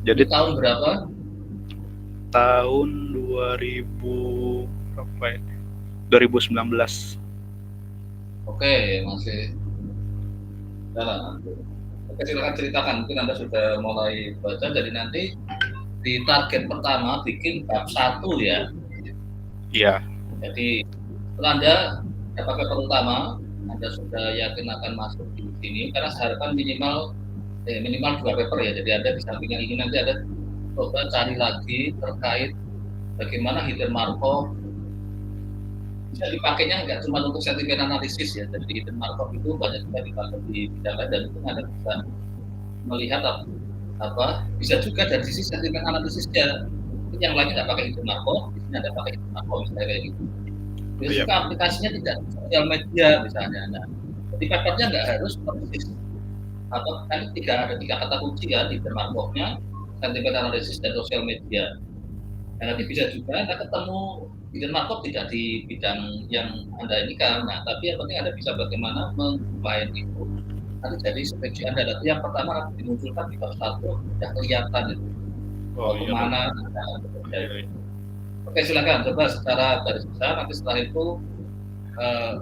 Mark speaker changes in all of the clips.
Speaker 1: Jadi
Speaker 2: tahun berapa?
Speaker 1: tahun 2000 berapa ya? 2019.
Speaker 2: Oke, masih jalan. Oke, silakan ceritakan. Mungkin Anda sudah mulai baca, jadi nanti di target pertama bikin bab 1 ya.
Speaker 1: Iya.
Speaker 2: Jadi setelah Anda dapat paper utama, Anda sudah yakin akan masuk di sini, karena seharusnya minimal 2 paper ya. Jadi Anda di samping yang ini nanti Anda coba cari lagi terkait bagaimana hidden Markov bisa dipakainya nggak cuma untuk sentimen analisis ya. Jadi hidden Markov itu banyak juga dipakai di bidang lain, dan itu Anda bisa melihat apa bisa juga dari sisi sentimen analisisnya. Yang lainnya nggak pakai hidden Markov, di sini ada pakai hidden Markov misalnya kayak gitu. Bisa
Speaker 1: Iya.
Speaker 2: juga aplikasinya tidak di sosial media misalnya. Nah, jadi papernya nggak harus persis kan ada tiga kata kunci ya di hidden Markov-nya, sentimen analisis dan sosial media. Dan nanti bisa juga Anda ketemu hidden Markov tidak di bidang yang Anda ini kan. Nah, tapi yang penting Anda bisa bagaimana mengcombine itu nanti jadi strategi Anda. Nanti yang pertama nanti dimunculkan di bab 1 sudah kelihatan itu.
Speaker 1: Oh
Speaker 2: Mau
Speaker 1: iya Pak.
Speaker 2: kemana Anda akan bekerja
Speaker 1: Iya,
Speaker 2: itu.
Speaker 1: iya.
Speaker 2: Oke, silakan coba secara garis besar. Nanti setelah itu eh,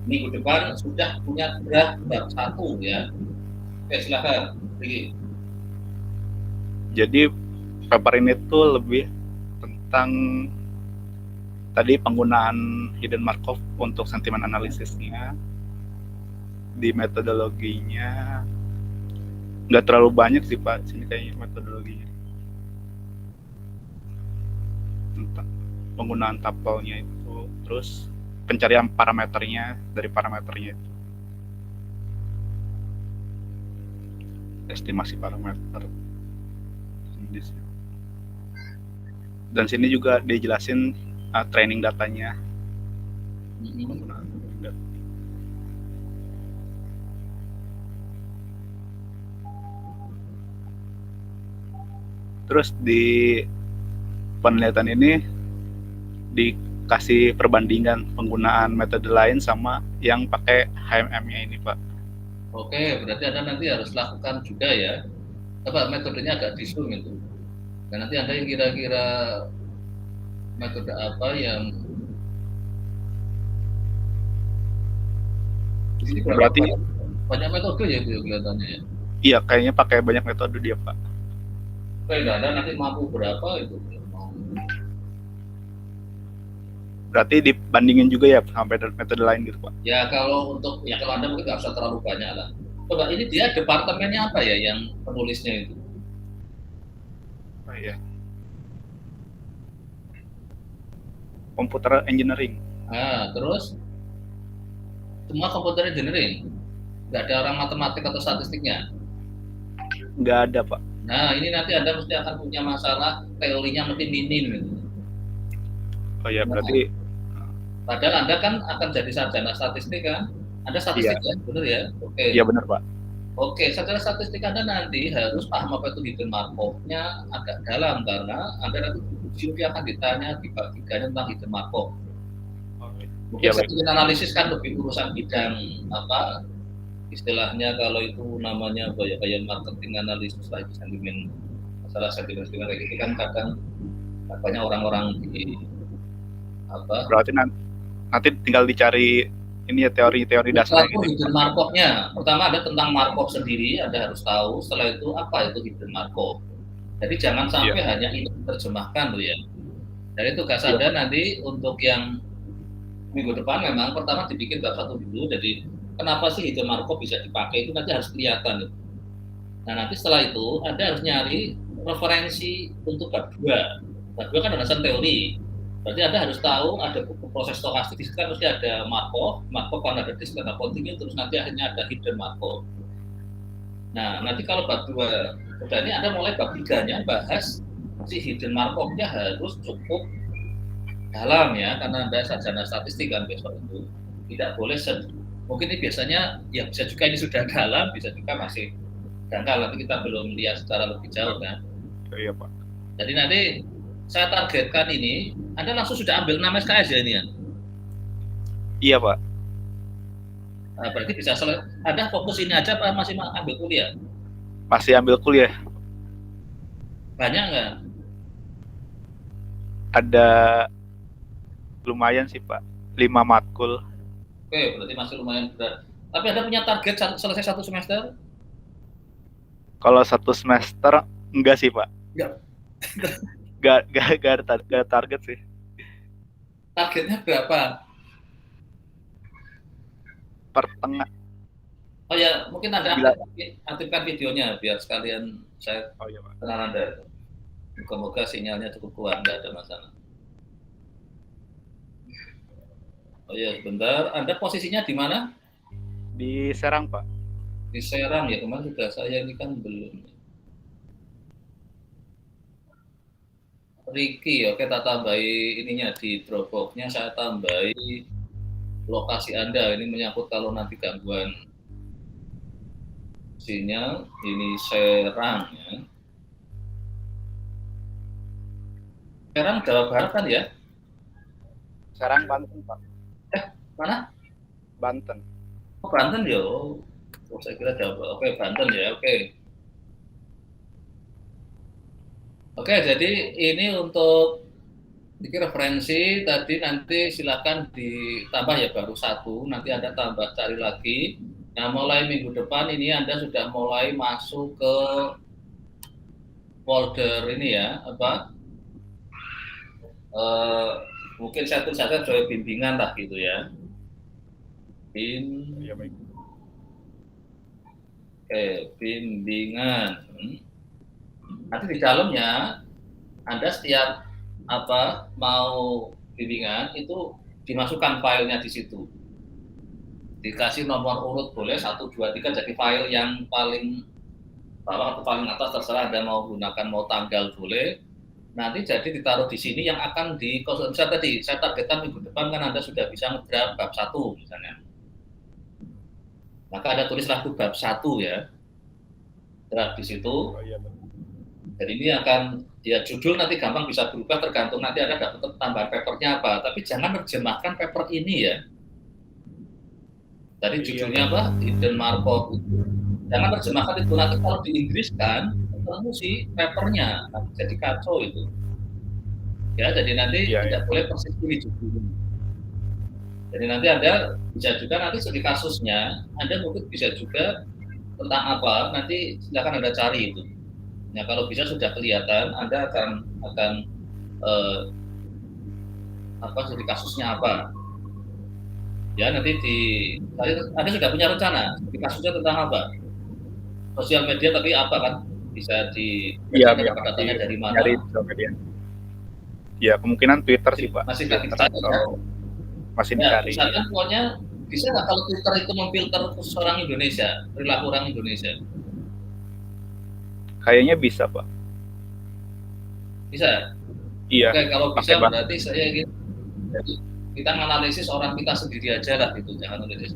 Speaker 2: minggu depan sudah punya draft bab 1 ya. Oke, silakan.
Speaker 1: Jadi paper ini tuh lebih tentang tadi penggunaan hidden Markov untuk sentimen analisisnya, di metodologinya nggak terlalu banyak sih Pak sini kayaknya metodologinya, tentang penggunaan tapelnya itu, terus pencarian parameternya, dari parameternya itu estimasi parameter. Dan sini juga dijelasin training datanya, penggunaan data. Terus di penelitian ini dikasih perbandingan penggunaan metode lain sama yang pakai HMM-nya ini Pak.
Speaker 2: Oke, berarti Anda nanti harus lakukan juga ya. Apa metodenya agak di zoom itu. Dan nanti Anda yang kira-kira metode apa yang di sini berapa
Speaker 1: Berarti
Speaker 2: banyak metode ya itu kelihatannya ya.
Speaker 1: iya kayaknya pakai banyak metode dia Pak.
Speaker 2: Oke, Anda nanti mampu berapa itu.
Speaker 1: Berarti dibandingin juga ya sampai metode lain gitu Pak.
Speaker 2: Ya kalau Anda mungkin nggak usah terlalu banyak lah. Coba ini dia departemennya apa ya yang penulisnya itu?
Speaker 1: Oh iya. Computer engineering.
Speaker 2: Nah, terus semua komputer engineering. Nggak ada orang matematik atau statistiknya.
Speaker 1: Nggak ada Pak.
Speaker 2: Nah, ini nanti Anda mesti akan punya masalah teorinya mesti minim gitu.
Speaker 1: Oh iya
Speaker 2: Nah,
Speaker 1: berarti
Speaker 2: padahal Anda kan akan jadi sarjana statistik kan? Anda
Speaker 1: iya.
Speaker 2: statistik ya, benar ya? Oke.
Speaker 1: Iya benar Pak.
Speaker 2: Oke, secara statistik Anda nanti harus paham apa itu hidden Markov-nya agak dalam, karena Anda nanti uji akan ditanya di bab 3 tentang hidden Markov. Mungkin
Speaker 1: Iya baik.
Speaker 2: sentimen analisis kan lebih urusan bidang apa istilahnya, kalau itu namanya kayak marketing analisis lah, itu sentimen, masalah sentimen kayak gitu kan kadang banyak orang-orang di apa.
Speaker 1: Berarti nanti tinggal dicari ini ya teori-teori dasarnya
Speaker 2: Itu
Speaker 1: gitu ya
Speaker 2: hidden
Speaker 1: Pak.
Speaker 2: Markov-nya. Pertama ada tentang Markov sendiri, Anda harus tahu. Setelah itu apa itu hidden Markov. Jadi jangan
Speaker 1: Iya.
Speaker 2: sampai hanya itu diterjemahkan loh ya. Dari tugas
Speaker 1: Iya
Speaker 2: Anda
Speaker 1: Pak.
Speaker 2: nanti untuk yang minggu depan memang pertama dibikin bab 1 dulu. Jadi kenapa sih hidden Markov bisa dipakai itu nanti harus kelihatan. Nah nanti setelah itu Anda harus nyari referensi untuk bab 2. Bab 2 kan dasar teori. Berarti Anda harus tahu ada buku proses stokastik, di situ kan mesti ada Markov kan ada diskreta kontinu, terus nanti akhirnya ada hidden Markov. Nah, nanti kalau bab 2 udah ini Anda mulai bab 3-nya bahas si hidden Markov-nya harus cukup dalam ya, karena Anda sarjana statistik kan besok itu. Tidak boleh mungkin ini biasanya ya bisa juga ini sudah dalam, bisa juga masih dangkal, nanti kita belum lihat secara lebih jauh kan.
Speaker 1: Iya Pak.
Speaker 2: Jadi nanti saya targetkan ini, Anda langsung sudah ambil 6 SKS ya ini ya?
Speaker 1: Iya Pak.
Speaker 2: Nah, berarti bisa Anda fokus ini aja apa masih ambil kuliah?
Speaker 1: Masih ambil kuliah.
Speaker 2: Banyak nggak?
Speaker 1: Ada lumayan sih Pak, 5 matkul.
Speaker 2: Oke, berarti masih lumayan berat. Tapi Anda punya target selesai 1 semester?
Speaker 1: Kalau 1 semester enggak sih Pak.
Speaker 2: Enggak.
Speaker 1: Gak ada target sih.
Speaker 2: Targetnya berapa?
Speaker 1: Per tengah.
Speaker 2: Oh ya, mungkin Anda aktifkan videonya biar sekalian saya kenal Anda. Moga-moga sinyalnya cukup kuat, nggak ada masalah. Oh ya, sebentar. Anda posisinya di mana?
Speaker 1: Di Serang, Pak.
Speaker 2: Di Serang ya, kemarin sudah saya ini kan belum. Ricky, oke, tak tambahi ininya di Dropbox-nya, saya tambahi lokasi Anda. Ini menyangkut kalau nanti gangguan sinyal. Ini Serang ya. Serang Jawa Barat kan ya?
Speaker 1: Serang Banten, Pak.
Speaker 2: Mana?
Speaker 1: Banten.
Speaker 2: Oh, Banten ya. Oh, saya kira Jawa Barat. Oke, Banten ya. Oke. Oke, jadi ini untuk referensi tadi, nanti silakan ditambah ya, baru 1, nanti Anda tambah cari lagi. Nah, mulai minggu depan ini Anda sudah mulai masuk ke folder ini ya, mungkin saya tulis saja soal bimbingan lah gitu ya. Bimbingan. Nanti di dalamnya Anda setiap mau bimbingan itu dimasukkan filenya di situ. Dikasih nomor urut boleh 1, 2, 3 jadi file yang paling bawah atau paling atas terserah Anda mau gunakan, mau tanggal boleh. Nanti jadi ditaruh di sini yang akan dikonsumsi tadi. Saya targetkan minggu depan kan Anda sudah bisa ngedraft bab 1 misalnya. Maka Anda tulislah itu bab 1 ya. Draft di situ. Jadi ini akan ya judul nanti gampang bisa berubah tergantung nanti Anda dapat tambahan papernya apa. Tapi jangan terjemahkan paper ini ya. Tadi judulnya apa? Hidden Markov. Jangan terjemahkan itu, nanti kalau di Inggris kan ketemu sih papernya, jadi kacau itu. Ya, jadi nanti tidak boleh persis ini judulnya. Jadi nanti Anda bisa juga nanti studi kasusnya, Anda mungkin bisa juga tentang apa, nanti silakan Anda cari itu. Nah, kalau bisa sudah kelihatan, Anda akan studi kasusnya apa. Ya, nanti Anda sudah punya rencana studi kasusnya tentang apa? Sosial media tapi apa kan? Bisa datanya dari mana?
Speaker 1: Dari sosial media. Ya, kemungkinan Twitter sih, Pak.
Speaker 2: Masih Twitter atau
Speaker 1: masih dicari.
Speaker 2: Misalkan pokoknya bisa nggak kalau Twitter itu memfilter khusus orang Indonesia, perilaku orang Indonesia?
Speaker 1: Kayaknya bisa, Pak.
Speaker 2: Bisa?
Speaker 1: Iya.
Speaker 2: Oke, kalau bisa berarti saya ingin jadi kita menganalisis orang kita sendiri aja lah gitu, jangan analisis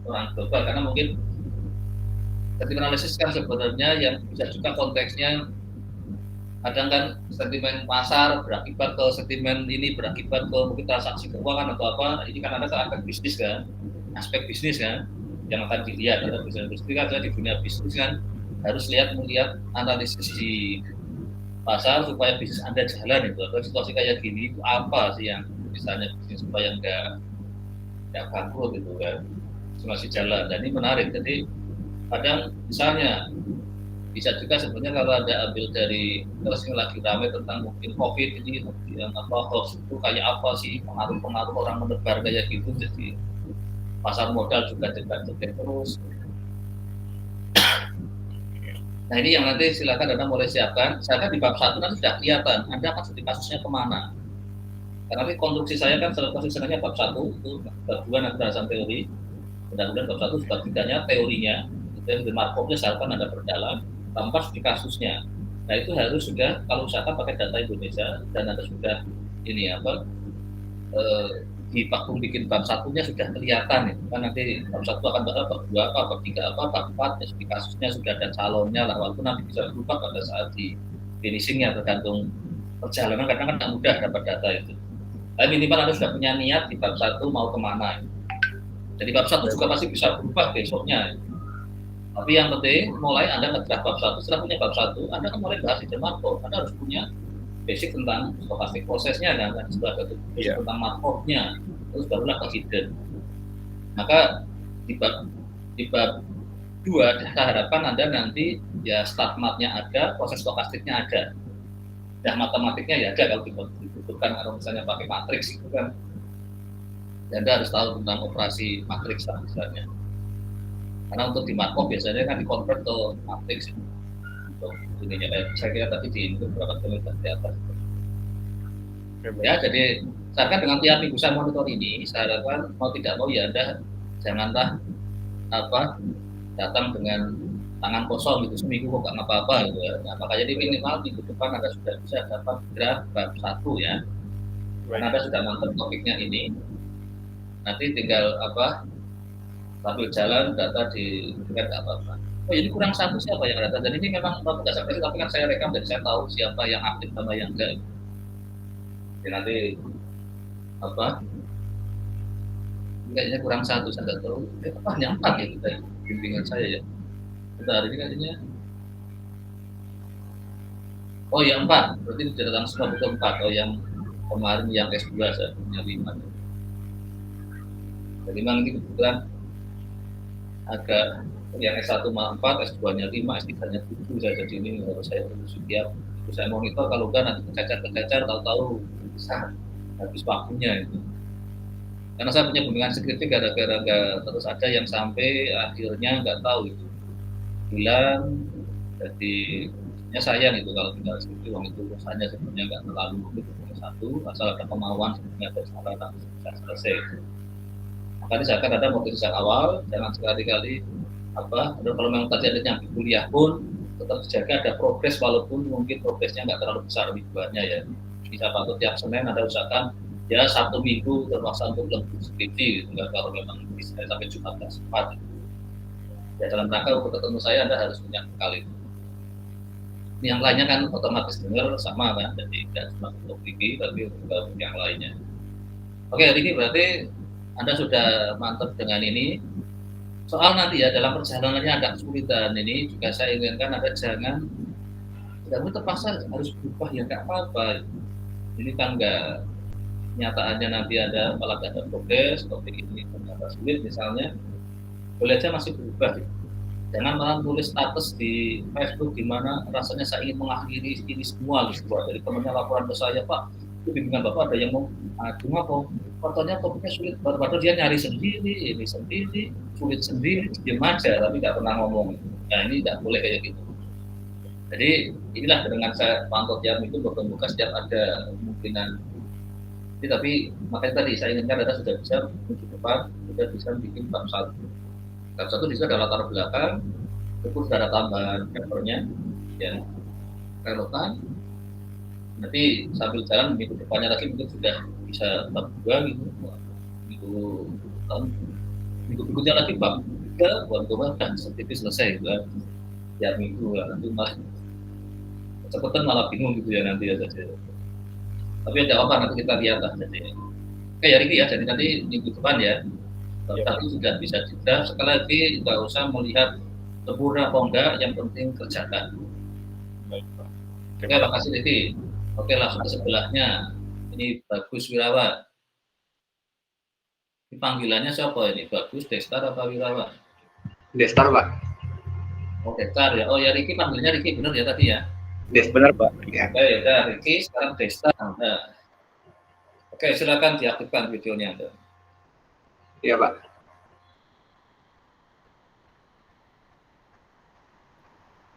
Speaker 2: orang global, karena mungkin ketika analisis kan sebenarnya yang bisa juga konteksnya kadang kan sentimen pasar berakibat ke sentimen ini, berakibat ke mungkin transaksi keuangan atau apa. Ini kan ada aspek bisnis kan, aspek bisnis kan yang akan dilihat. Ada bisnis kan di dunia bisnis kan harus melihat analisis di pasar supaya bisnis Anda jalan itu. Atau situasi kayak gini itu apa sih yang misalnya bisnis supaya nggak bangkrut gitu kan, masih jalan. Dan ini menarik. Jadi kadang misalnya bisa juga sebenarnya kalau Anda ambil dari terus yang lagi ramai tentang mungkin COVID ini, yang hoax itu kayak apa sih, pengaruh orang menebar kayak gitu, jadi pasar modal juga cepat terus. Nah, ini yang nanti silakan Anda mulai siapkan. Saya di bab 1 nanti sudah kelihatan Anda akan studi kasusnya kemana. Karena nanti konstruksi saya kan sebenarnya bab 1 itu, bab 2 nanti berdasarkan teori, mudah-mudahan bab 1 bab 3-nya teorinya, itu yang Markovnya seharusnya Anda perdalam, tanpa studi kasusnya. Nah, itu harus sudah, kalau usahakan pakai data Indonesia, dan Anda sudah di bab bikin bab 1-nya sudah kelihatan itu kan, nanti bab 1 akan bahas bab 2 apa, bab 3 apa, bab 4 ya, studi kasusnya sudah ada calonnya lah, walaupun nanti bisa berubah pada saat di finishingnya tergantung perjalanan, karena kan tidak mudah dapat data itu. Tapi minimal Anda sudah punya niat di bab 1 mau kemana. Jadi bab 1 juga pasti bisa berubah besoknya. Tapi yang penting mulai Anda ngedraft bab 1, setelah punya bab 1, Anda kan mulai bahas hidden Markov. Anda harus punya basic tentang stochastic prosesnya kan, setelah itu tentang Markovnya, terus barulah ke hidden. Maka di bab 2 saya harapkan Anda nanti ya start math-nya ada, proses stokastiknya ada. Dan matematiknya ya ada kalau dibutuhkan, kalau misalnya pakai matriks itu kan. Dan Anda harus tahu tentang operasi matriks misalnya. Karena untuk di Markov biasanya kan dikonvert ke matriks. Untuk ininya saya kira tadi di beberapa penelitian di atas. Ya, jadi misalkan dengan tiap minggu saya monitor ini, saya harapkan mau tidak mau ya Anda janganlah datang dengan tangan kosong gitu, seminggu kok nggak ngapa-apa gitu ya. Nah, makanya jadi minimal minggu depan Anda sudah bisa dapat draft bab 1 ya. Karena Anda sudah mantap topiknya ini. Nanti tinggal sambil jalan data di nggak apa-apa. Oh ini kurang 1 siapa yang data, dan ini memang nggak sampai, tapi kan saya rekam dan saya tahu siapa yang aktif sama yang enggak. Jadi nanti kayaknya kurang 1 saya nggak tahu. Hanya 4 ya kita bimbingan saya ya. Kita hari ini kayaknya yang 4, berarti catatan semua betul 4. Oh yang kemarin yang S2 saya punya 5. Jadi memang ini kebetulan agak yang S1 4, S2-nya 5, S3-nya 7 saya, jadi ini harus saya urus setiap itu saya monitor, kalau enggak nanti kecacar tahu-tahu bisa habis waktunya itu. Karena saya punya bimbingan skripsi gara-gara terus ada yang sampai akhirnya nggak tahu itu bilang, jadi ya sayang itu kalau tinggal skripsi uang itu urusannya sebenarnya nggak terlalu itu satu, asal ada kemauan sebenarnya ada salah bisa selesai. Makanya saya akan ada motivasi sejak awal, jangan sekali-kali kalau memang tadi ada yang kuliah pun tetap dijaga ada progres, walaupun mungkin progresnya nggak terlalu besar mingguannya ya. Bisa bantu tiap Senin ada usahakan ya 1 minggu terpaksa untuk lebih skripsi gitu, kalau memang bisa sampai Jumat nggak sempat. Ya dalam rangka untuk ketemu saya Anda harus punya bekal itu. Yang lainnya kan otomatis dengar sama kan, jadi tidak cuma untuk TV tapi juga yang lainnya. Oke, Riki berarti Anda sudah mantap dengan ini. Soal nanti ya dalam perjalanannya ada kesulitan ini juga saya inginkan Anda jangan terpaksa harus berubah ya nggak apa-apa. Ini kan nggak nyataannya nanti ada malah nggak ada progres, topik ini ternyata sulit misalnya, boleh aja masih berubah. Jangan malah tulis status di Facebook di mana rasanya saya ingin mengakhiri ini semua gitu. Dari temannya laporan ke saya, Pak, itu bimbingan Bapak ada yang mau cuma kok fotonya topiknya sulit, padahal dia nyari sendiri, ini sendiri, sulit sendiri, diam aja tapi nggak pernah ngomong. Nah ini nggak boleh kayak gitu. Jadi inilah dengan saya pantau tiap itu bertemu setiap ada kemungkinan. Tapi makanya tadi saya inginkan Anda sudah bisa minggu depan sudah bisa bikin bab 1. Bab 1 di situ ada latar belakang, itu sudah ada tambahan papernya, ya relevan. Nanti sambil jalan minggu depannya lagi mungkin sudah bisa bab 2 gitu. Minggu berikutnya lagi bab 3, bab 2 dan seperti selesai gitu. Ya minggu lah, nanti malah cepetan malah bingung gitu ya nanti ya saja. Tapi ada apa nanti kita lihat lah jadi. Oke ya Riki ya, jadi nanti minggu depan ya. Tapi sudah bisa juga. Sekali lagi nggak usah melihat sempurna atau enggak, yang penting kerjakan.
Speaker 1: Baik, Pak.
Speaker 2: Oke, makasih Riki. Oke, langsung ke sebelahnya. Ini Bagus Wirawan. Ini panggilannya siapa ini? Bagus, Destar apa Wirawan?
Speaker 3: Destar, Pak.
Speaker 2: Oh, Destar ya. Oh ya Riki, panggilannya Riki benar ya tadi ya?
Speaker 1: Benar, Pak. Ya.
Speaker 2: Oke, ya Riki, sekarang Destar. Nah. Oke, silakan diaktifkan videonya Anda.
Speaker 3: Iya, Pak.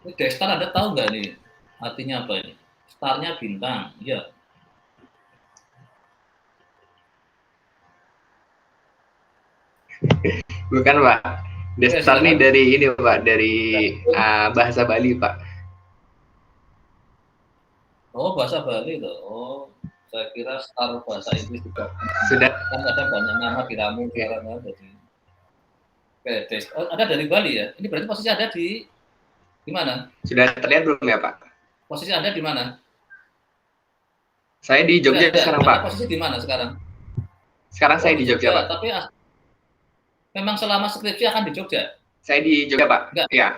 Speaker 2: Ini Destar Anda tahu nggak nih artinya apa ini? Starnya bintang, ya.
Speaker 3: Bukan, Pak. Destar ini dari ini, Pak, dari bahasa Bali, Pak.
Speaker 2: Oh, bahasa Bali loh. Oh, saya kira star bahasa Inggris juga.
Speaker 3: Sudah.
Speaker 2: Kan ada banyak nama diramu sekarang jadi. Oke, ada dari Bali ya. Ini berarti posisi ada di mana?
Speaker 3: Sudah terlihat belum ya, Pak?
Speaker 2: Posisi Anda di mana?
Speaker 3: Saya di Jogja sekarang, Pak.
Speaker 2: Posisi di mana sekarang?
Speaker 3: Sekarang saya di Jogja, Pak.
Speaker 2: Tapi Memang selama skripsi akan di Jogja?
Speaker 3: Saya di Jogja, Pak.
Speaker 2: Enggak.
Speaker 3: Iya.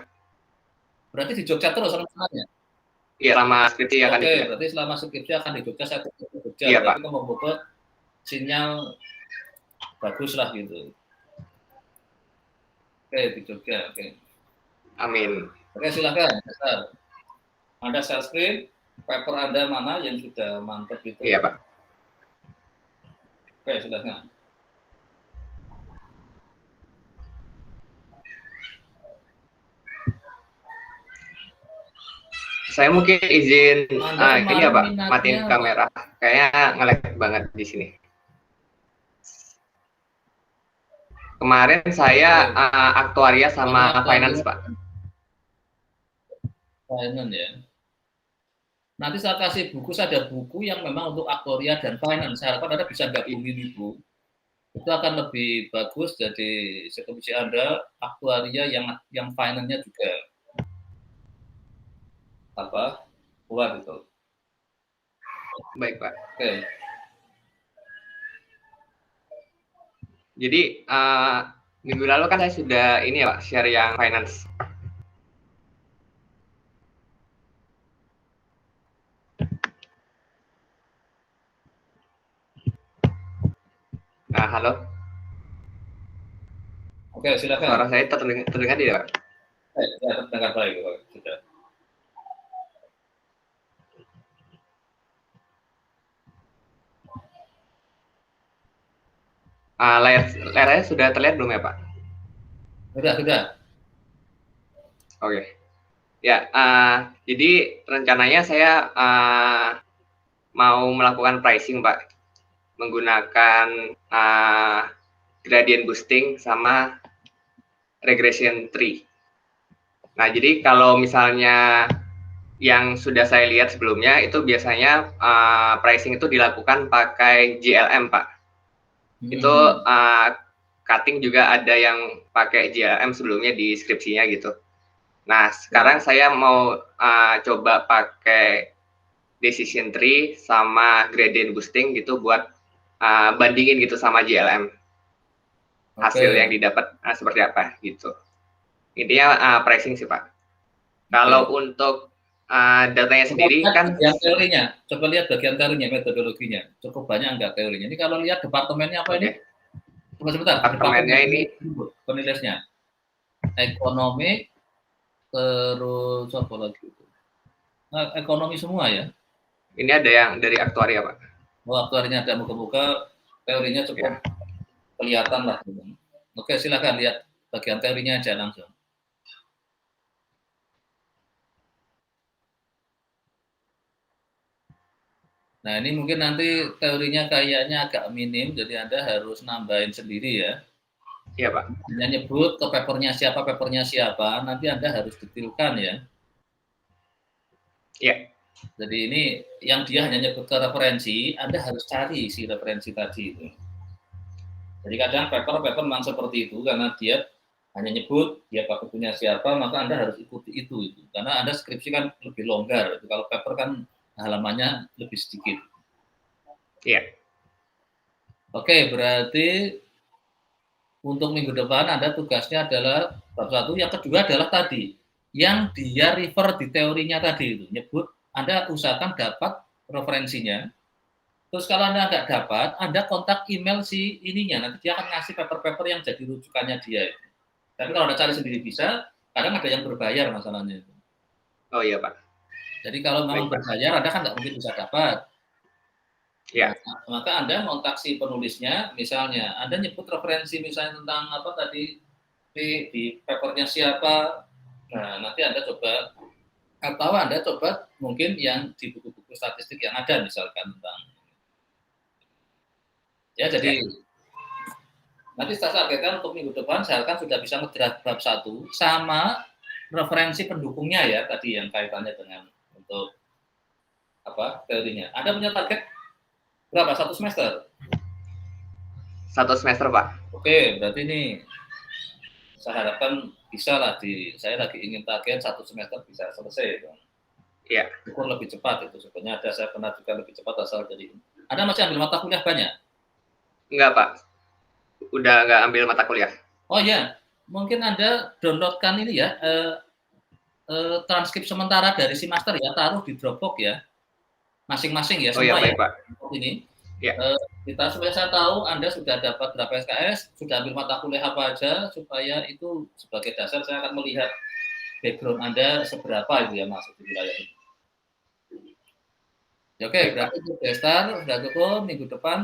Speaker 2: Berarti di Jogja terus rencananya?
Speaker 3: Iya, selama skripsi akan di
Speaker 2: Oke,
Speaker 3: Jogja.
Speaker 2: berarti selama skripsi akan di Jogja, saya di Jogja.
Speaker 3: Iya,
Speaker 2: Berarti
Speaker 3: Pak.
Speaker 2: semoga sinyal bagus lah gitu. Oke, di Jogja. Oke.
Speaker 3: Amin.
Speaker 2: Oke, silakan. Anda share screen, paper Anda mana yang sudah mantap itu?
Speaker 3: Iya, Pak.
Speaker 2: Oke, silakan.
Speaker 3: Saya mungkin izin ini ya, Pak, matiin
Speaker 2: minatnya
Speaker 3: kamera. Kayaknya nge-lag banget di sini. Kemarin saya aktuaria sama finance, Pak.
Speaker 2: Finance ya. Nanti saya kasih buku, saya ada buku yang memang untuk aktuaria dan finance. Saya harapkan Anda bisa gabungin itu. Itu akan lebih bagus, jadi skripsi Anda aktuaria yang finance-nya juga kuat itu.
Speaker 3: Baik, Pak.
Speaker 2: Oke.
Speaker 3: Jadi minggu lalu kan saya sudah ini ya, Pak, share yang finance. Nah, halo.
Speaker 2: Oke, silakan.
Speaker 3: Suara saya terdengar tidak, Pak?
Speaker 2: Ya, terdengar baik, sudah.
Speaker 3: Layarnya sudah terlihat belum ya, Pak?
Speaker 2: Sudah.
Speaker 3: Oke. Ya, jadi rencananya saya mau melakukan pricing, Pak, menggunakan gradient boosting sama regression tree. Nah, jadi kalau misalnya yang sudah saya lihat sebelumnya itu biasanya pricing itu dilakukan pakai GLM, Pak. Itu cutting juga ada yang pakai GLM sebelumnya di skripsinya gitu. Nah, sekarang saya mau coba pakai decision tree sama gradient boosting gitu buat bandingin gitu sama GLM. Hasil yang didapat seperti apa gitu. Intinya pricing sih, Pak. Kalau untuk datanya sendiri kan
Speaker 2: bagian teorinya, coba lihat bagian teorinya, metodologinya. Cukup banyak enggak teorinya. Ini kalau lihat departemennya apa ini? Coba sebentar.
Speaker 3: Departemennya ini
Speaker 2: penulisnya. Ekonomi, terus apa lagi? Nah, ekonomi semua ya.
Speaker 3: Ini ada yang dari aktuaria, Pak.
Speaker 2: Oh, aktuarinya ada, muka-muka teorinya cukup kelihatan lah. Oke, silakan lihat bagian teorinya aja langsung. Nah, ini mungkin nanti teorinya kayaknya agak minim, jadi Anda harus nambahin sendiri ya.
Speaker 3: Iya, Pak.
Speaker 2: Hanya nyebut ke papernya siapa, nanti Anda harus detailkan ya.
Speaker 3: Iya.
Speaker 2: Jadi ini yang dia hanya nyebut ke referensi, Anda harus cari si referensi tadi itu. Jadi kadang paper memang seperti itu, karena dia hanya nyebut dia pakai punya siapa, maka Anda harus ikuti itu. Karena Anda skripsi kan lebih longgar, kalau paper kan halamannya lebih sedikit.
Speaker 3: Iya.
Speaker 2: Oke, berarti untuk minggu depan Anda tugasnya adalah bab 1, yang kedua adalah tadi yang dia refer di teorinya tadi itu, nyebut Anda usahakan dapat referensinya. Terus kalau Anda nggak dapat, Anda kontak email si ininya, nanti dia akan ngasih paper-paper yang jadi rujukannya dia itu. Tapi kalau Anda cari sendiri bisa, kadang ada yang berbayar masalahnya itu.
Speaker 3: Oh iya, Pak.
Speaker 2: Jadi kalau memang berbayar, Anda kan nggak mungkin bisa dapat.
Speaker 3: Ya.
Speaker 2: Maka Anda kontak si penulisnya, misalnya Anda nyebut referensi misalnya tentang apa tadi di papernya siapa. Nah, nanti Anda coba, atau Anda coba mungkin yang di buku-buku statistik yang ada misalkan tentang. Ya, jadi nanti saya targetkan untuk minggu depan saya akan sudah bisa ngedraft bab 1 sama referensi pendukungnya ya tadi yang kaitannya dengan untuk apa teorinya. Anda punya target berapa? 1 semester?
Speaker 3: 1 semester, Pak.
Speaker 2: Oke, berarti ini saya harapkan bisa lah saya lagi ingin target 1 semester bisa selesai.
Speaker 3: Iya.
Speaker 2: Syukur lebih cepat itu. Sebenarnya ada saya pernah juga lebih cepat asal jadi. Anda masih ambil mata kuliah banyak?
Speaker 3: Enggak, Pak. Udah nggak ambil mata kuliah.
Speaker 2: Oh ya, mungkin Anda downloadkan ini ya, transkrip sementara dari si master ya, taruh di Dropbox ya, masing-masing ya,
Speaker 3: Oh ya,
Speaker 2: semua ya.
Speaker 3: baik Pak.
Speaker 2: Ini
Speaker 3: Ya,
Speaker 2: kita supaya saya tahu Anda sudah dapat berapa SKS, sudah ambil mata kuliah apa aja, supaya itu sebagai dasar saya akan melihat background Anda seberapa itu ya masuk di wilayah ini. Ya, oke,
Speaker 3: baik Pak.
Speaker 2: berarti untuk Destar sudah cukup. Minggu depan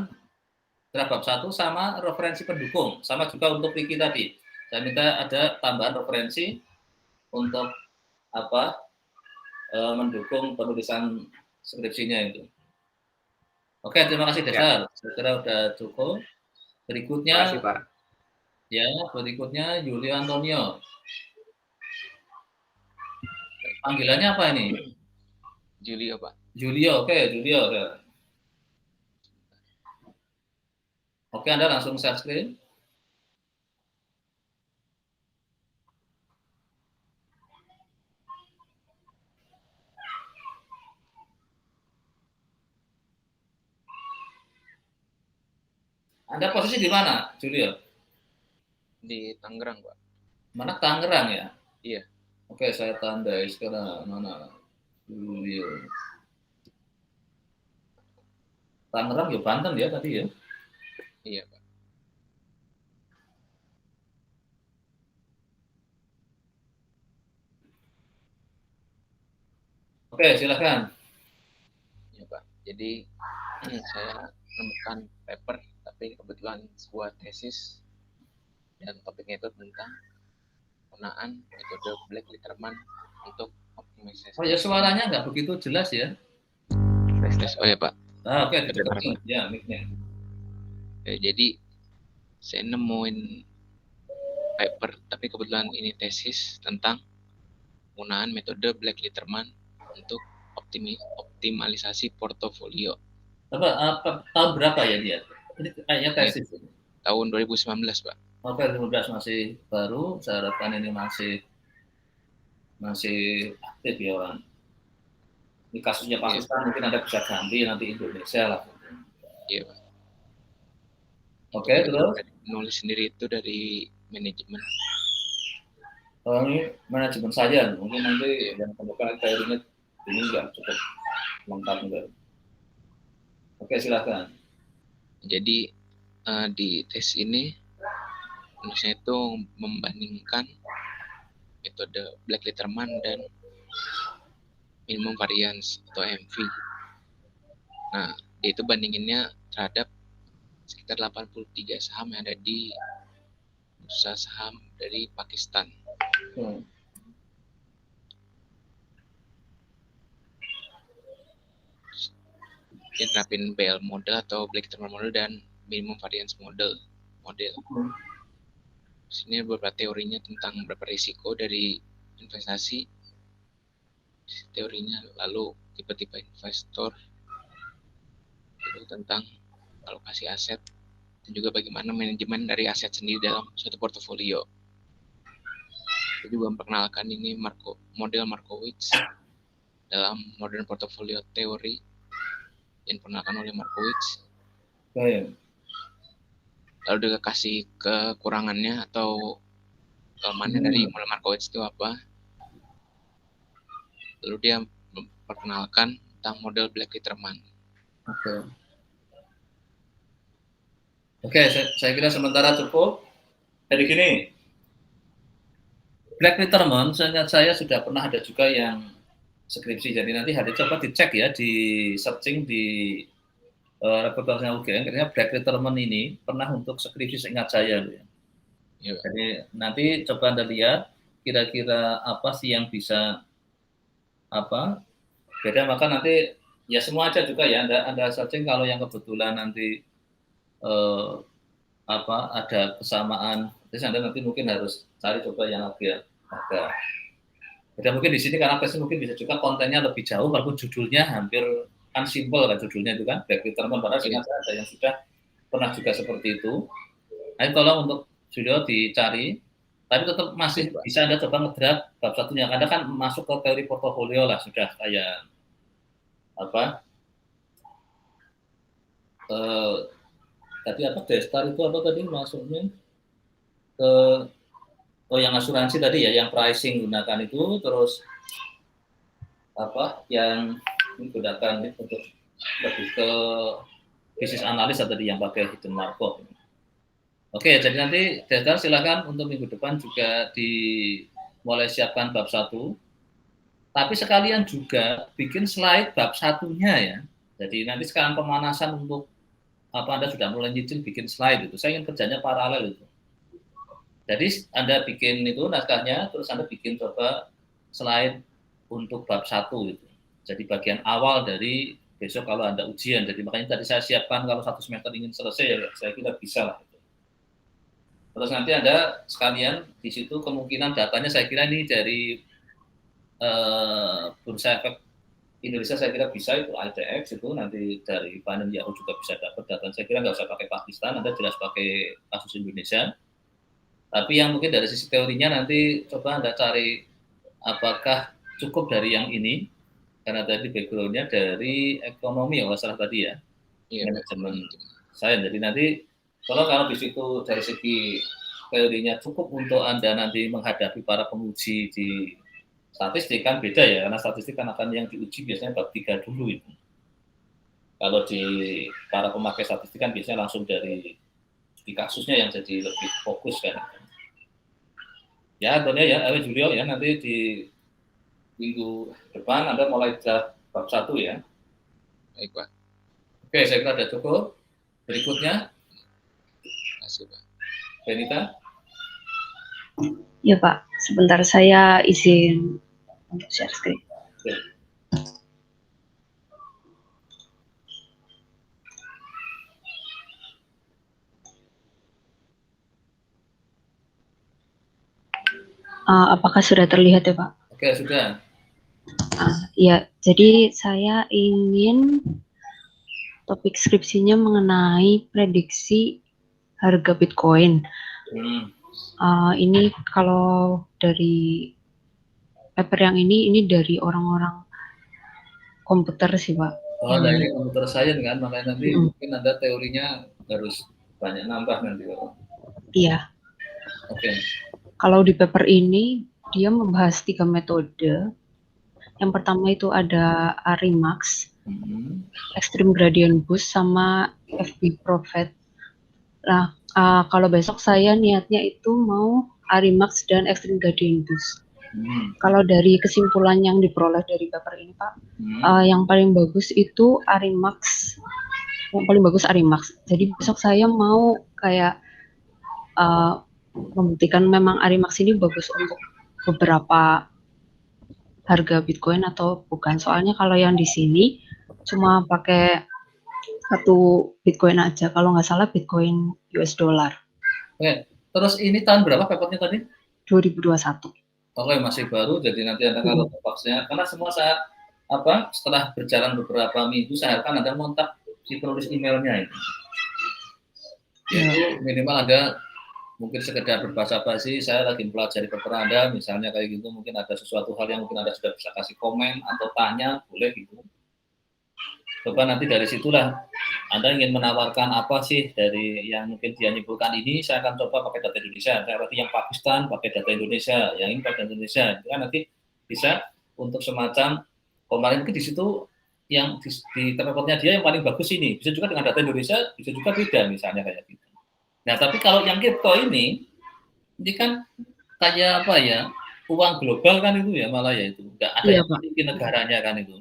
Speaker 2: draft bab 1 sama referensi pendukung. Sama juga untuk Vicky tadi. Saya minta ada tambahan referensi untuk apa mendukung penulisan skripsinya itu. Oke, terima kasih
Speaker 3: Ya,
Speaker 2: Destar. Saya kira sudah cukup.
Speaker 3: terima kasih
Speaker 2: Berikutnya
Speaker 3: Pak.
Speaker 2: ya, berikutnya Julio Antonio. Panggilannya apa ini?
Speaker 4: Julio, Pak.
Speaker 2: Julio, oke, Julio. Ya. Oke, Anda langsung share screen. Anda posisi di mana, Julio?
Speaker 4: Di Tangerang, Pak.
Speaker 2: Mana Tangerang ya?
Speaker 4: Iya.
Speaker 2: Oke, saya tandai sekarang mana Julio. Tangerang ya Banten ya tadi ya.
Speaker 4: Iya, Pak.
Speaker 2: Oke, silakan.
Speaker 4: Iya, Pak. Jadi saya menemukan paper, tapi kebetulan sebuah tesis dan topiknya itu tentang penggunaan metode Black Litterman untuk optimisasi.
Speaker 2: Oh ya, suaranya nggak begitu jelas ya.
Speaker 4: Tes. Oh ya, Pak.
Speaker 2: Oke, deketin ya mic-nya.
Speaker 4: Jadi saya nemuin paper, tapi kebetulan ini tesis tentang penggunaan metode Black Litterman untuk optimalisasi portofolio.
Speaker 2: Tahun berapa ya dia? Ini kayaknya tesis.
Speaker 4: Tahun 2019, Pak.
Speaker 2: Oke, 2019 masih baru. Saya harapkan ini masih aktif ya, Wan. Ini kasusnya Pakistan, mungkin Anda bisa ganti nanti Indonesia lah.
Speaker 4: Iya, Pak.
Speaker 2: Oke, terus?
Speaker 4: Nulis sendiri itu dari manajemen.
Speaker 2: Oh, ini manajemen saja, mungkin nanti yang pembukaan teorinya ini nggak cukup lengkap enggak. Oke, silakan.
Speaker 4: Jadi di tes ini saya itu membandingkan metode Black Litterman dan minimum variance atau MV. Nah, itu bandinginnya terhadap sekitar 83 saham yang ada di bursa saham dari Pakistan. Dia terapin BL model atau Black Litterman model dan minimum variance model. Sini beberapa teorinya tentang beberapa risiko dari investasi, teorinya, lalu tipe-tipe investor, itu tentang alokasi aset, dan juga bagaimana manajemen dari aset sendiri dalam suatu portofolio. Saya juga memperkenalkan ini model Markowitz dalam modern portfolio teori yang diperkenalkan oleh Markowitz. Lalu juga kasih kekurangannya atau kelemahannya dari model Markowitz itu apa. Lalu dia memperkenalkan tentang model Black Litterman.
Speaker 2: Oke, saya kira sementara cukup. Jadi gini, Black Litterman, saya sudah pernah ada juga yang skripsi. Jadi nanti hari coba dicek ya, di searching di repertuarnya UGM. Kayaknya Black Litterman ini pernah untuk skripsi seingat saya loh ya. Ya. Jadi nanti coba Anda lihat kira-kira apa sih yang bisa beda, maka nanti ya semua aja juga ya Anda searching kalau yang kebetulan nanti ada kesamaan, terus Anda nanti mungkin harus cari coba yang agak beda mungkin di sini karena pasti mungkin bisa juga kontennya lebih jauh walaupun judulnya hampir kan simpel kan judulnya itu kan Black Litterman, padahal seingat saya ada yang sudah pernah juga seperti itu. Nah, tolong untuk video dicari, tapi tetap masih bisa Anda coba ngedraft bab satunya. Anda kan masuk ke teori portofolio lah sudah kayak tadi Destar itu apa tadi masuknya ke yang asuransi tadi ya, yang pricing gunakan itu, terus apa yang digunakan untuk lebih ke bisnis analis tadi yang pakai hidden markup. Oke, jadi nanti Data silakan untuk minggu depan juga mulai siapkan bab 1. Tapi sekalian juga bikin slide bab 1-nya ya. Jadi nanti sekarang pemanasan untuk Anda sudah mulai nyicil bikin slide itu. Saya ingin kerjanya paralel itu. Jadi Anda bikin itu naskahnya, terus Anda bikin coba slide untuk bab 1 itu. Jadi bagian awal dari besok kalau Anda ujian. Jadi makanya tadi saya siapkan kalau 1 semester ingin selesai ya, saya kira bisa lah. Terus nanti Anda sekalian di situ kemungkinan datanya saya kira ini dari Bursa Efek Indonesia saya kira bisa itu ITX itu nanti dari Panen Yahoo juga bisa dapat data. Saya kira nggak usah pakai Pakistan, Anda jelas pakai kasus Indonesia. Tapi yang mungkin dari sisi teorinya nanti coba Anda cari apakah cukup dari yang ini, karena tadi background-nya dari ekonomi kalau salah tadi ya, manajemen saya. Jadi nanti kalau di situ dari segi teorinya cukup untuk Anda nanti menghadapi para penguji di statistik kan beda ya, karena statistik kan akan yang diuji biasanya bab 3 dulu itu. Kalau di para pemakai statistik kan biasanya langsung dari di kasusnya yang jadi lebih fokus kan. Ya, tentunya ya, Julio ya, nanti di minggu depan Anda mulai bab 1 ya.
Speaker 4: Baik, Pak.
Speaker 2: Oke, saya kira sudah cukup. Berikutnya.
Speaker 4: Terima kasih, Pak.
Speaker 2: Benita.
Speaker 5: Ya, Pak. Sebentar saya izin untuk share screen.
Speaker 2: Oke.
Speaker 5: Apakah sudah terlihat ya, Pak?
Speaker 2: Oke, sudah.
Speaker 5: Ya, jadi saya ingin topik skripsinya mengenai prediksi harga Bitcoin. Ini kalau dari paper yang ini dari orang-orang komputer sih, Pak.
Speaker 2: Oh, dari komputer science kan, makanya nanti mungkin Anda teorinya harus banyak nambah nanti.
Speaker 5: Iya.
Speaker 2: Oke.
Speaker 5: Kalau di paper ini dia membahas 3 metode. Yang pertama itu ada Arimax, Extreme Gradient Boost, sama FB Prophet. Nah, kalau besok saya niatnya itu mau Arimax dan Extreme Gradient Boost. Kalau dari kesimpulan yang diperoleh dari paper ini, Pak, yang paling bagus itu Arimax. Yang paling bagus Arimax. Jadi besok saya mau kayak membuktikan memang Arimax ini bagus untuk beberapa harga Bitcoin atau bukan. Soalnya kalau yang di sini cuma pakai 1 Bitcoin aja. Kalau nggak salah Bitcoin US dollar.
Speaker 2: Oke. Terus ini tahun berapa papernya tadi?
Speaker 5: 2021.
Speaker 2: Oke, masih baru. Jadi nanti Anda kalau terpaksanya, karena semua saya setelah berjalan beberapa minggu saya akan ada kontak si penulis emailnya ini. Yaitu minimal ada mungkin sekedar berbahasa basi, saya lagi mempelajari paper Anda, misalnya kayak gitu, mungkin ada sesuatu hal yang mungkin Anda sudah bisa kasih komen atau tanya, boleh gitu. Coba nanti dari situlah Anda ingin menawarkan apa sih dari yang mungkin dia nyimpulkan ini, saya akan coba pakai data Indonesia. Saya berarti yang Pakistan pakai data Indonesia, yang ini pakai data Indonesia. Itu kan nanti bisa untuk semacam kemarin mungkin di situ yang di reportnya dia yang paling bagus ini, bisa juga dengan data Indonesia, bisa juga beda misalnya kayak gitu. Nah, tapi kalau yang kripto ini kan kayak apa ya, uang global kan itu ya malah ya itu, nggak ada yang memiliki negaranya kan itu.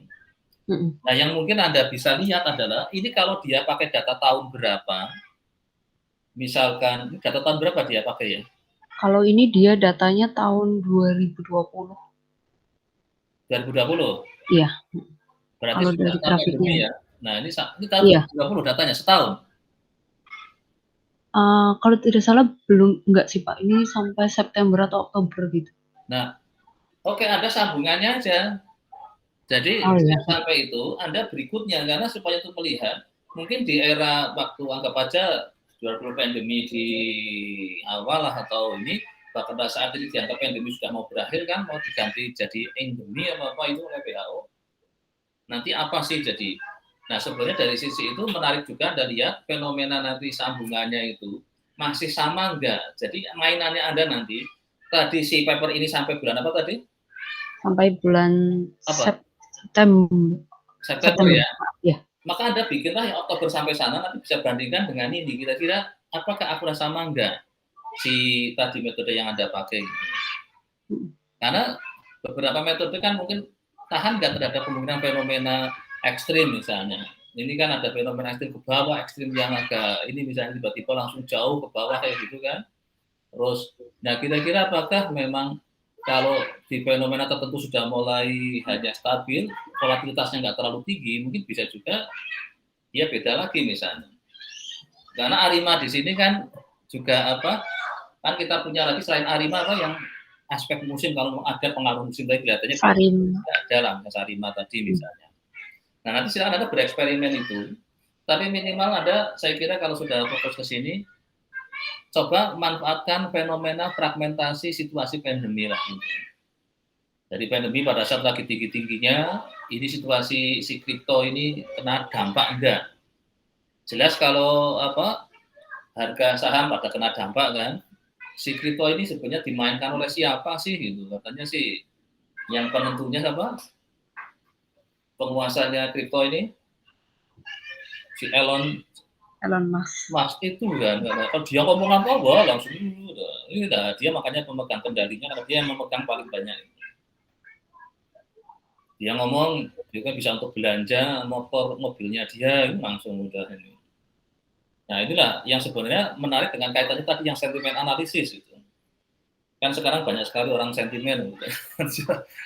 Speaker 2: Nah, yang mungkin Anda bisa lihat adalah ini kalau dia pakai data tahun berapa, misalkan data tahun berapa dia pakai ya?
Speaker 5: Kalau ini dia datanya tahun 2020.
Speaker 2: 2020?
Speaker 5: Iya.
Speaker 2: Berarti
Speaker 5: kalau
Speaker 2: sudah
Speaker 5: dari grafiknya
Speaker 2: ya. Nah, ini tahun 2020 datanya setahun.
Speaker 5: Kalau tidak salah enggak sih Pak, ini sampai September atau Oktober gitu.
Speaker 2: Nah, oke, ada sambungannya aja. Jadi sampai itu Anda berikutnya, karena supaya itu melihat, mungkin di era waktu anggap aja 20 pandemi di awal lah atau ini, bahkan pada saat ini dianggap pandemi sudah mau berakhir kan, mau diganti jadi endemi apa itu oleh WHO. Nanti apa sih jadi? Nah, sebenarnya dari sisi itu menarik juga Anda lihat fenomena nanti sambungannya itu. masih sama enggak? Jadi mainannya Anda nanti, tadi si paper ini sampai bulan apa tadi?
Speaker 5: Sampai bulan
Speaker 2: Apa?
Speaker 5: September
Speaker 2: ya?
Speaker 5: Ya.
Speaker 2: Maka Anda bikinlah yang Oktober sampai sana, nanti bisa bandingkan dengan ini. Kira-kira apakah akurat sama enggak si tadi metode yang Anda pakai? Karena beberapa metode kan mungkin tahan nggak terhadap kemungkinan fenomena ekstrim misalnya. Ini kan ada fenomena ekstrim ke bawah, ekstrim yang agak ini misalnya tiba-tiba langsung jauh ke bawah kayak gitu kan. Terus, nah kira-kira apakah memang kalau di fenomena tertentu sudah mulai hanya stabil, volatilitasnya nggak terlalu tinggi, mungkin bisa juga dia beda lagi misalnya. Karena ARIMA di sini kan juga apa? Kan kita punya lagi selain ARIMA apa yang aspek musim, kalau ada pengaruh musim tadi kelihatannya dalam ARIMA tadi misalnya. Nah nanti silakan Anda bereksperimen itu, tapi minimal Anda, saya kira kalau sudah fokus ke sini, coba manfaatkan fenomena fragmentasi situasi pandemi lah. Jadi pandemi pada saat lagi tinggi-tingginya, ini situasi si kripto ini kena dampak enggak? Jelas kalau apa harga saham pada kena dampak kan, si kripto ini sebenarnya dimainkan oleh siapa sih gitu? Katanya sih yang penentunya apa? Penguasanya kripto ini si Elon Musk itu kan, kalau dia ngomong apa langsung ini dah dia makanya pemegang kendalinya karena dia yang memegang paling banyak. Dia ngomong juga bisa untuk belanja mobilnya dia ini langsung udah ini. Nah inilah yang sebenarnya menarik dengan kaitannya tadi yang sentimen analisis itu. Kan sekarang banyak sekali orang sentimen,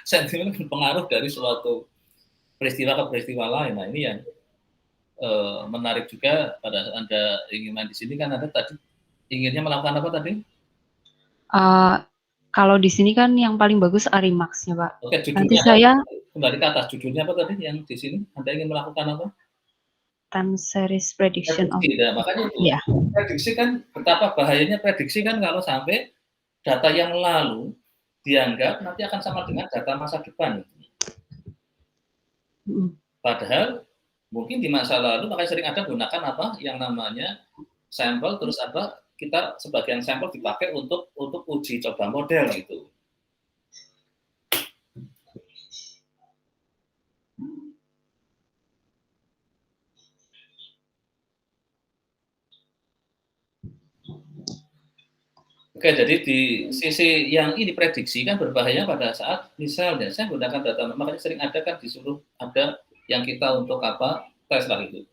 Speaker 2: sentimen pengaruh dari suatu peristiwa ke peristiwa lain. Nah ini yang menarik juga pada saat Anda ingin main di sini kan Anda tadi inginnya melakukan apa tadi?
Speaker 5: Kalau di sini kan yang paling bagus ARIMAX-nya Pak.
Speaker 2: Oke,
Speaker 5: nanti saya
Speaker 2: kembali ke atas, judulnya apa tadi yang di sini? Anda ingin melakukan apa?
Speaker 5: Time series prediction
Speaker 2: prediksi, nah, makanya itu
Speaker 5: ya.
Speaker 2: Prediksi kan betapa bahayanya prediksi kan kalau sampai data yang lalu dianggap nanti akan sama dengan data masa depan. Padahal mungkin di masa lalu makanya sering ada gunakan apa yang namanya sampel, terus apa kita sebagian sampel dipakai untuk uji coba model gitu. Oke, jadi di sisi yang ini prediksi kan berbahaya pada saat misalnya saya menggunakan data, makanya sering ada kan disuruh ada yang kita untuk apa tes lah itu.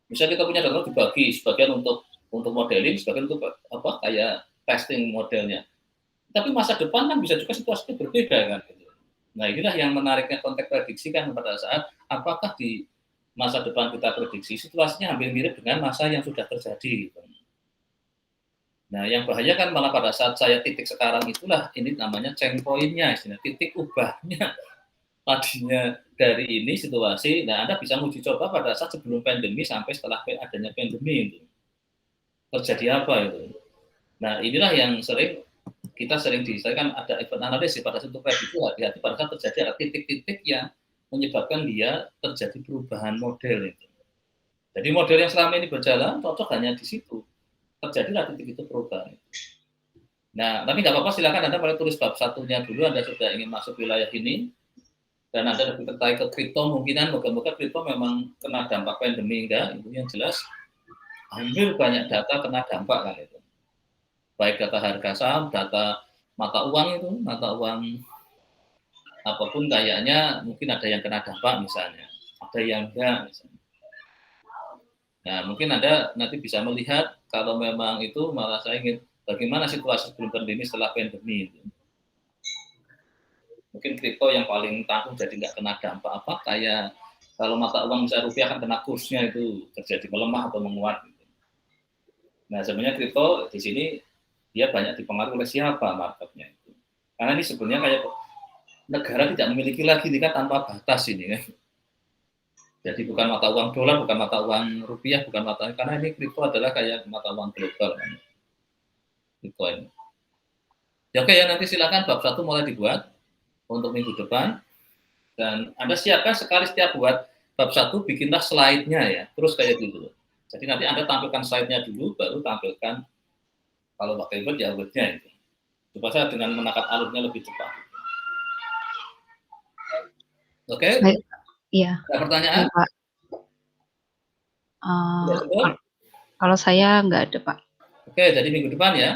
Speaker 2: Misalnya kita punya data dibagi sebagian untuk modeling, sebagian untuk apa kayak testing modelnya. Tapi masa depan kan bisa juga situasinya berbeda kan. Gitu. Nah inilah yang menariknya konteks prediksi kan pada saat apakah di masa depan kita prediksi situasinya hampir mirip dengan masa yang sudah terjadi. Gitu. Nah, yang bahaya kan malah pada saat saya titik sekarang itulah ini namanya change point-nya, titik ubahnya. Tadinya dari ini situasi, nah Anda bisa uji coba pada saat sebelum pandemi sampai setelah adanya pandemi itu. Terjadi apa itu? Nah, inilah yang kita sering kan ada event analisis pada satu prediksi hati-hati pada saat terjadi ada titik-titik yang menyebabkan dia terjadi perubahan model itu. Jadi model yang selama ini berjalan cocok hanya di situ. Terjadilah titik itu perubahan. Nah, tapi nggak apa-apa, silakan Anda boleh tulis bab satunya dulu, Anda sudah ingin masuk wilayah ini, dan Anda lebih tertarik ke kripto, mungkinan moga-moga kripto memang kena dampak pandemi, enggak, itu yang jelas, hampir banyak data kena dampak kan itu. Baik data harga saham, data mata uang apapun kayaknya mungkin ada yang kena dampak misalnya, ada yang enggak misalnya. Nah, mungkin Anda nanti bisa melihat kalau memang itu malah saya ingin bagaimana situasi sebelum pandemi setelah pandemi itu. Mungkin kripto yang paling tangguh jadi nggak kena dampak apa kayak kalau mata uang misalnya rupiah kan kena kursnya itu terjadi melemah atau menguat. Gitu. Nah, sebenarnya kripto di sini dia banyak dipengaruhi oleh siapa marketnya itu. Karena ini sebenarnya kayak negara tidak memiliki lagi ini kan tanpa batas ini kan. Jadi bukan mata uang dolar, bukan mata uang rupiah, bukan mata karena ini kripto adalah kayak mata uang global kan. Bitcoin. Ya oke ya nanti silakan bab 1 mulai dibuat untuk minggu depan dan Anda siapkan sekali setiap buat bab 1 bikinlah slide-nya ya, terus kayak gitu. Jadi nanti Anda tampilkan slide-nya dulu baru tampilkan Kalau pakai Word ya Word-nya itu. Coba saya dengan menangkap alurnya lebih cepat. Oke?
Speaker 5: Iya.
Speaker 2: Ada pertanyaan?
Speaker 5: Ya, Pak. Kalau saya nggak ada, Pak.
Speaker 2: Oke, jadi minggu depan ya.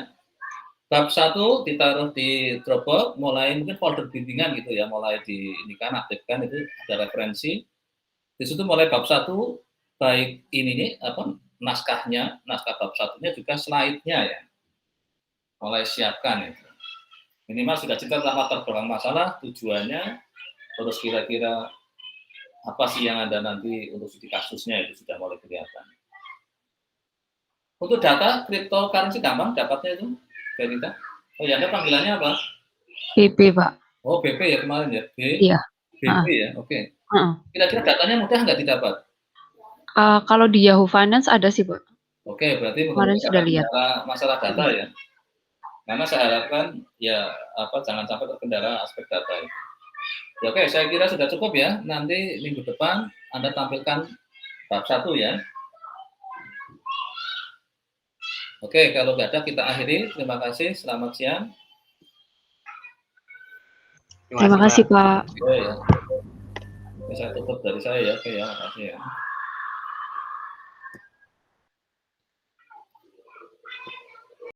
Speaker 2: Bab 1 ditaruh di Dropbox, mulai mungkin folder bimbingan gitu ya, mulai di ini kan aktifkan itu ada referensi. Di situ mulai bab 1 baik ini nih apa naskahnya, naskah bab 1-nya juga slide-nya ya. Mulai siapkan itu. Minimal sudah cerita tentang latar belakang masalah, tujuannya, terus kira-kira apa sih yang ada nanti untuk studi kasusnya itu sudah mulai kelihatan. Untuk data cryptocurrency gampang dapatnya itu dari kita. Oh ya, Anda panggilannya apa?
Speaker 5: BP, Pak.
Speaker 2: Oh, BP ya kemarin ya?
Speaker 5: Iya.
Speaker 2: BP ya, oke. Kira-kira datanya mudah nggak didapat?
Speaker 5: Kalau di Yahoo Finance ada sih, Pak.
Speaker 2: Oke, berarti
Speaker 5: kemarin sudah lihat.
Speaker 2: Masalah data ya. Karena saya harapkan ya jangan sampai terkendala aspek data itu. Ya, oke, saya kira sudah cukup ya. Nanti minggu depan Anda tampilkan bab 1 ya. Oke, kalau nggak ada kita akhiri. Terima kasih. Selamat siang.
Speaker 5: Terima kasih, Pak.
Speaker 2: Oh ya. Saya tutup dari saya ya. Oke ya, makasih ya.